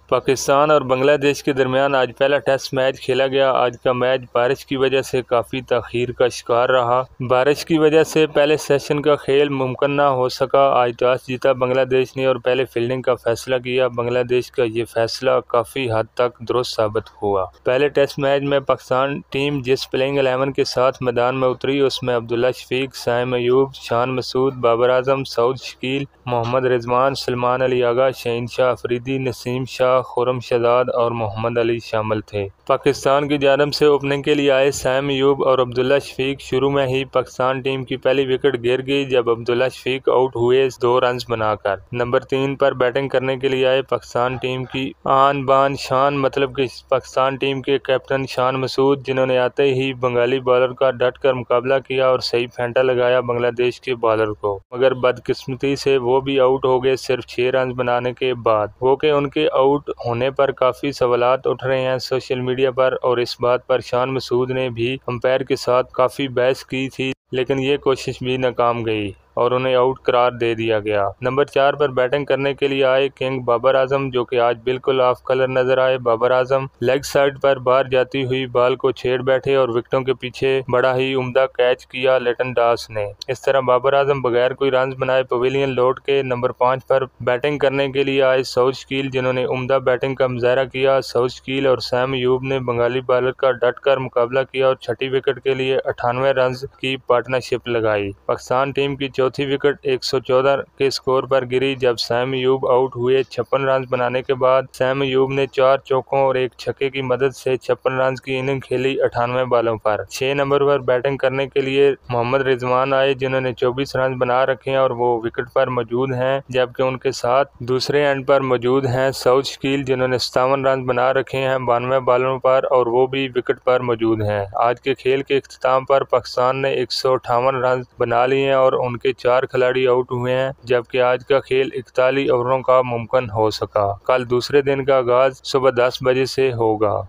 پاکستان اور بنگلہ دیش کے درمیان آج پہلا ٹیسٹ میچ کھیلا گیا۔ آج کا میچ بارش کی وجہ سے کافی تاخیر کا شکار رہا۔ بارش کی وجہ سے پہلے سیشن کا کھیل ممکن نہ ہو سکا۔ آج ٹاس جیتا بنگلہ دیش نے اور پہلے فیلڈنگ کا فیصلہ کیا۔ بنگلہ دیش کا یہ فیصلہ کافی حد تک درست ثابت ہوا۔ پہلے ٹیسٹ میچ میں پاکستان ٹیم جس پلینگ 11 کے ساتھ میدان میں اتری اس میں عبداللہ شفیق، سائم ایوب، شان مسعود، بابر اعظم، سعود شکیل، محمد رضوان، سلمان علی آغا، شہین شاہ افریدی، نسیم شاہ، خرم شہزاد اور محمد علی شامل تھے۔ پاکستان کی جانب سے اوپننگ کے لیے آئے سائم ایوب اور عبداللہ شفیق شروع میں ہی پاکستان ٹیم کی پہلی وکٹ گر گئی جب عبداللہ شفیق آؤٹ ہوئے 2 رنز بنا کر۔ نمبر 3 پر بیٹنگ کرنے کے لیے آئے پاکستان ٹیم کی آن بان شان مطلب کہ پاکستان ٹیم کے کیپٹن شان مسعود، جنہوں نے آتے ہی بنگالی بالر کا ڈٹ کر مقابلہ کیا اور صحیح پھینٹا لگایا بنگلہ دیش کے بالر کو، مگر بدقسمتی سے وہ بھی آؤٹ ہو گئے صرف 6 رنز بنانے کے بعد۔ وہ کہ ان کے آؤٹ ہونے پر کافی سوالات اٹھ رہے ہیں سوشل میڈیا پر، اور اس بات پر شان مسعود نے بھی امپائر کے ساتھ کافی بحث کی تھی، لیکن یہ کوشش بھی ناکام گئی اور انہیں آؤٹ قرار دے دیا گیا۔ نمبر 4 پر بیٹنگ کرنے کے لیے آئے کنگ بابر اعظم، جو کہ آج بالکل آف کلر نظر آئے۔ بابر اعظم لیگ سائڈ پر باہر جاتی ہوئی بال کو چھیڑ بیٹھے اور وکٹوں کے پیچھے بڑا ہی عمدہ کیچ کیا لیٹن داس نے۔ اس طرح بابر اعظم بغیر کوئی رنز بنائے پویلین لوٹ کے۔ نمبر 5 پر بیٹنگ کرنے کے لیے آئے سعود شکیل، جنہوں نے عمدہ بیٹنگ کا مظاہرہ کیا۔ سعود شکیل اور سائم ایوب نے بنگالی بالر کا ڈٹ کر مقابلہ کیا اور چھٹی وکٹ کے لیے 98 رنز کی پارٹنرشپ لگائی۔ پاکستان ٹیم کی چوتھی وکٹ 114 کے سکور پر گری جب سائم ایوب آؤٹ ہوئے 56 رنز بنانے کے بعد۔ سائم ایوب نے 4 چوکوں اور 1 چھکے کی مدد سے 56 رنز کی اننگ کھیلی 98 بالوں پر۔ 6 نمبر پر بیٹنگ کرنے کے لیے محمد رضوان آئے، جنہوں نے 24 رنز بنا رکھے ہیں اور وہ وکٹ پر موجود ہیں، جبکہ ان کے ساتھ دوسرے اینڈ پر موجود ہیں سعود شکیل، جنہوں نے 57 رنز بنا رکھے ہیں 92 بالوں پر اور وہ بھی وکٹ پر موجود ہیں۔ آج کے کھیل کے اختتام پر پاکستان نے 158 رنز بنا لیے ہیں اور ان کے 4 کھلاڑی آؤٹ ہوئے ہیں، جبکہ آج کا کھیل 41 اووروں کا ممکن ہو سکا۔ کل دوسرے دن کا آغاز صبح 10 بجے سے ہوگا۔